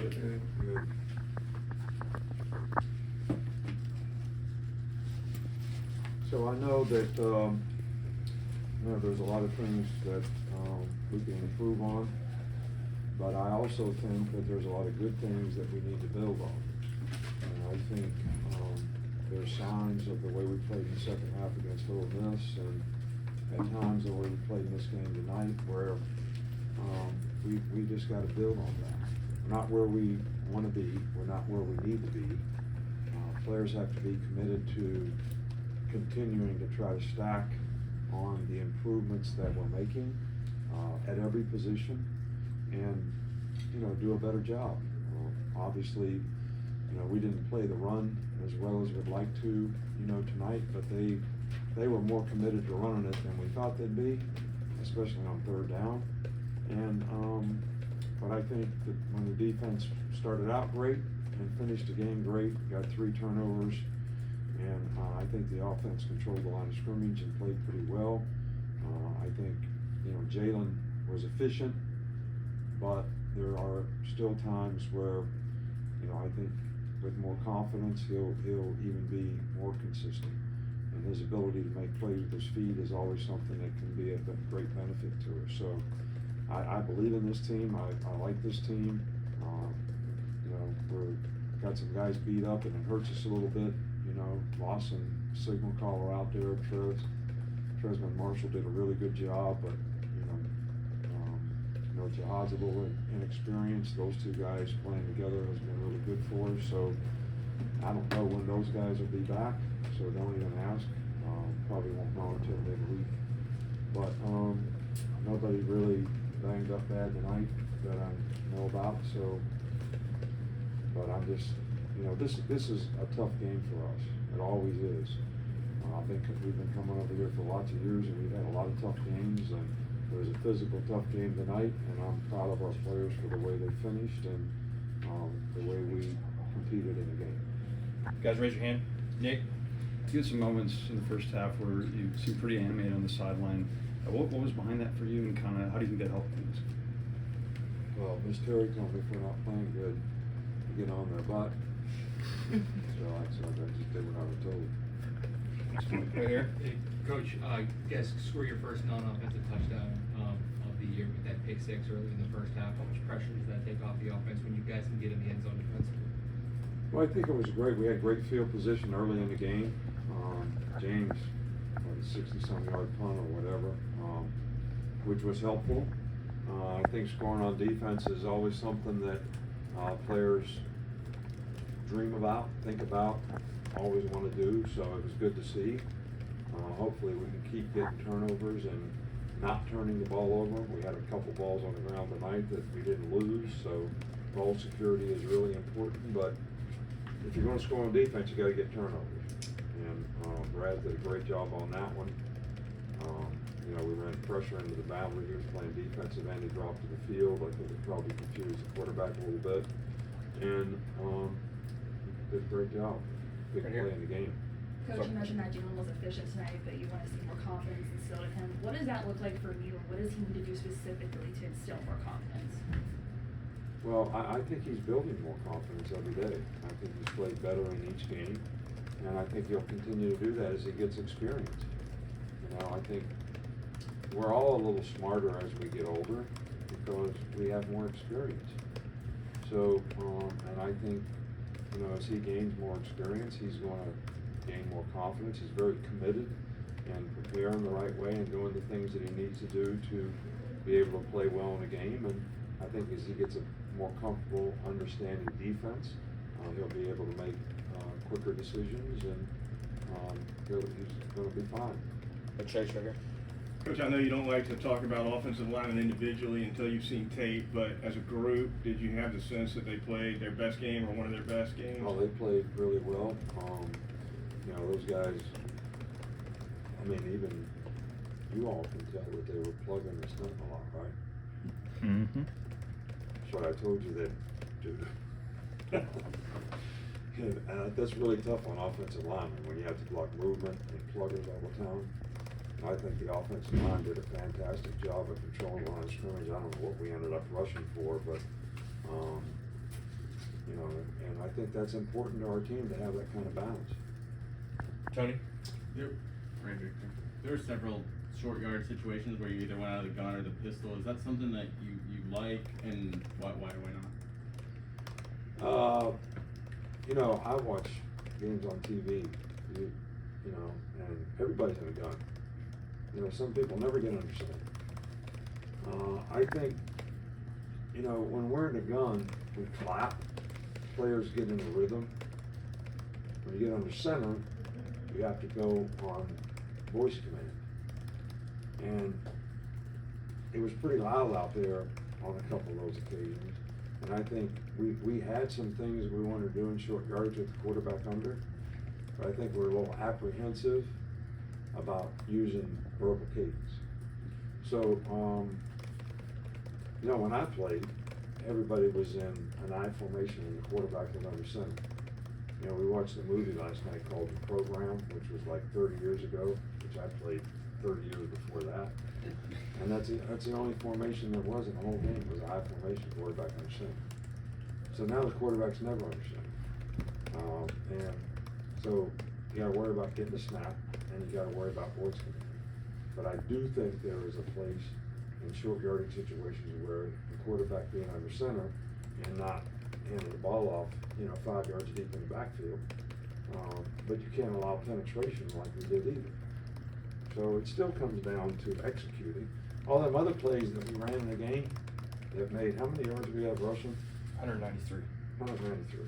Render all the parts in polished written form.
Good. Good. So I know that, there's a lot of things that, we can improve on, but I also think that there's a lot of good things that we need to build on. And I think, there's signs of the way we played in the second half against Little Miss, and at times the way we played in this game tonight, where, we just gotta build on that. We're not where we wanna be, we're not where we need to be. Players have to be committed to continuing to try to stack on the improvements that we're making, at every position, and, do a better job. Obviously, we didn't play the run as well as we'd like to, tonight, but they were more committed to running it than we thought they'd be, especially on third down. And, but I think that when the defense started out great and finished the game great, got 3 turnovers, and I think the offense controlled the line of scrimmage and played pretty well. I think, Jalen was efficient, but there are still times where, I think with more confidence, he'll even be more consistent. And his ability to make plays with his feet is always something that can be a great benefit to us. So I believe in this team. I like this team. We're got some guys beat up and it hurts us a little bit. Loss and signal caller out there. Tresman Marshall did a really good job, but Jihad's a little inexperienced. Those 2 guys playing together has been really good for us. So I don't know when those guys will be back, so don't even ask. Probably won't know until midweek. But nobody really banged up bad tonight that I know about. So, but I'm just, this is a tough game for us. It always is. We've been coming over here for lots of years, and we've had a lot of tough games, and it was a physical, tough game tonight, and I'm proud of our players for the way they finished and the way we competed in the game. Guys, raise your hand. Nick? You had some moments in the first half where you seemed pretty animated on the sideline. What was behind that for you, and kind of how do you think that helped things? Well, Miss Terry told me if we're not playing good, to get on their butt. So I just did what I was told. Right here. Hey, Coach, you guys score your first non-offensive touchdown of the year with that pick 6 early in the first half. How much pressure does that take off the offense when you guys can get in the end zone defensively? Well, I think it was great. We had great field position early in the game. James, 60-some yard punt or whatever, which was helpful. I think scoring on defense is always something that players dream about, think about, always want to do, so it was good to see. Hopefully we can keep getting turnovers and not turning the ball over. We had a couple balls on the ground tonight that we didn't lose, so ball security is really important, but if you're going to score on defense, you got to get turnovers. And Brad did a great job on that one. We ran pressure into the boundary. He was playing defensive end. He dropped to the field. I think it probably confused the quarterback a little bit. And did a great job. Big play in the game. Coach, you mentioned that Jalen was efficient tonight, but you want to see more confidence instilled in him. What does that look like for you, and what does he need to do specifically to instill more confidence? Well, I think he's building more confidence every day. I think he's played better in each game, and I think he'll continue to do that as he gets experience. I think we're all a little smarter as we get older because we have more experience. So, and I think, as he gains more experience, he's going to gain more confidence. He's very committed and preparing the right way and doing the things that he needs to do to be able to play well in a game. And I think as he gets a more comfortable understanding defense, he'll be able to make quicker decisions, and he's going to be fine. Chase right here. Coach, I know you don't like to talk about offensive linemen individually until you've seen tape, but as a group, did you have the sense that they played their best game or one of their best games? Oh, they played really well. Those guys, even you all can tell that they were plugging the stuff a lot, right? Mm-hmm. That's what I told you that, dude. And that's really tough on offensive linemen when you have to block movement and pluggers all the time. I think the offensive line did a fantastic job of controlling the line of scrimmage. I don't know what we ended up rushing for, but think that's important to our team to have that kind of balance. Tony? There are several short yard situations where you either went out of the gun or the pistol. Is that something that you like, and why or why not? You know, I watch games on TV, you know, and everybody's in a gun. You know, some people never get under center. I think, you know, when we're in a gun, we clap, players get in a rhythm. When you get under center, you have to go on voice command. And it was pretty loud out there on a couple of those occasions. And I think we had some things we wanted to do in short yardage with the quarterback under, but I think we're a little apprehensive about using verbal cadence. So, you know, when I played, everybody was in an I formation and the quarterback was under center. You know, we watched a movie last night called The Program, which was like 30 years ago, which I played 30 years before that. And that's the only formation there was in the whole game, was I formation, quarterback under center. So now the quarterback's never under center. And so you gotta worry about getting the snap, and you gotta worry about voice command. But I do think there is a place in short yardage situations where the quarterback being under center and not handing the ball off, you know, 5 yards deep in the backfield. But you can't allow penetration like we did either. So it still comes down to executing. All them other plays that we ran in the game, that made, how many yards do we have rushing? 193. 193.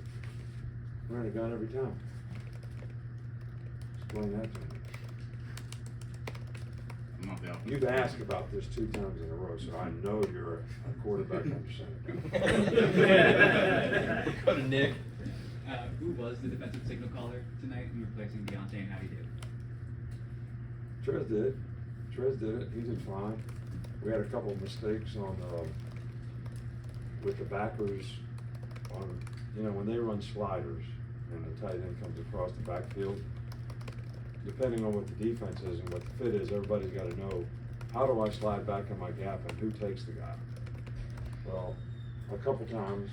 We're in a gun every time. Explain that to me. I'm not the offensive You've coordinator. asked about this 2 times in a row, so I know you're a quarterback under center. Go to Nick. Who was the defensive signal caller tonight in replacing Deontay, and how he did? Trez did. Trez did it. He did fine. We had a couple of mistakes on with the backers on, you know, when they run sliders and the tight end comes across the backfield. Depending on what the defense is and what the fit is, everybody's got to know, how do I slide back in my gap and who takes the guy? Well, a couple times,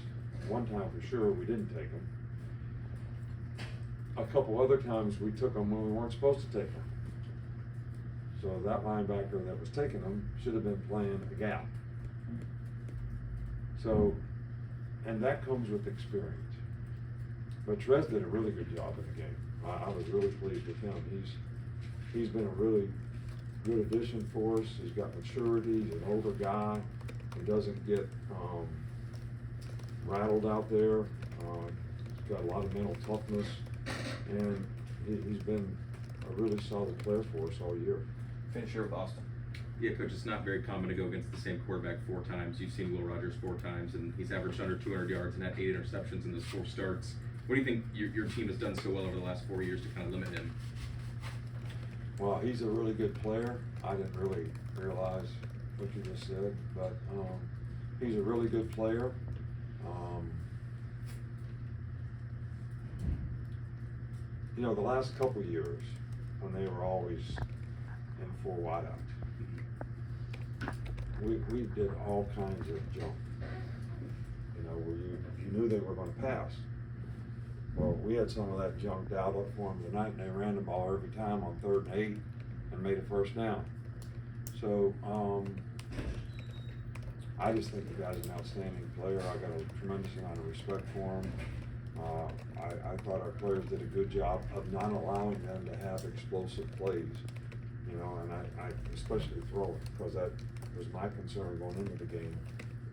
one time for sure, we didn't take him. A couple other times we took them when we weren't supposed to take them. So that linebacker that was taking them should have been playing a gap. So, and that comes with experience. But Trez did a really good job in the game. I was really pleased with him. He's been a really good addition for us. He's got maturity. He's an older guy. He doesn't get rattled out there. He's got a lot of mental toughness, and he's been a really solid player for us all year. Finish here with Austin. Yeah, Coach, it's not very common to go against the same quarterback 4 times. You've seen Will Rogers 4 times, and he's averaged under 200 yards and had 8 interceptions in those 4 starts. What do you think your team has done so well over the last 4 years to kind of limit him? Well, he's a really good player. I didn't really realize what you just said, but he's a really good player. You know, the last couple of years, when they were always in 4 wideouts, we did all kinds of junk. You know, where you knew they were going to pass. Well, we had some of that junk dialed up for them tonight, and they ran the ball every time on 3rd and 8 and made a first down. So, I just think the guy's an outstanding player. I got a tremendous amount of respect for him. I thought our players did a good job of not allowing them to have explosive plays, you know, and I especially throwing, because that was my concern going into the game.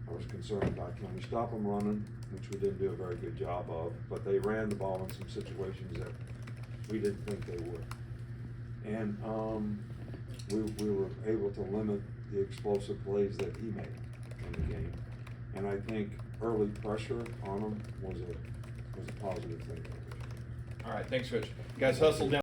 I was concerned about, can we stop them running, which we didn't do a very good job of, but they ran the ball in some situations that we didn't think they would. And we were able to limit the explosive plays that he made in the game. And I think early pressure on him was a positive thing. All right, thanks, Coach. Guys, hustle down.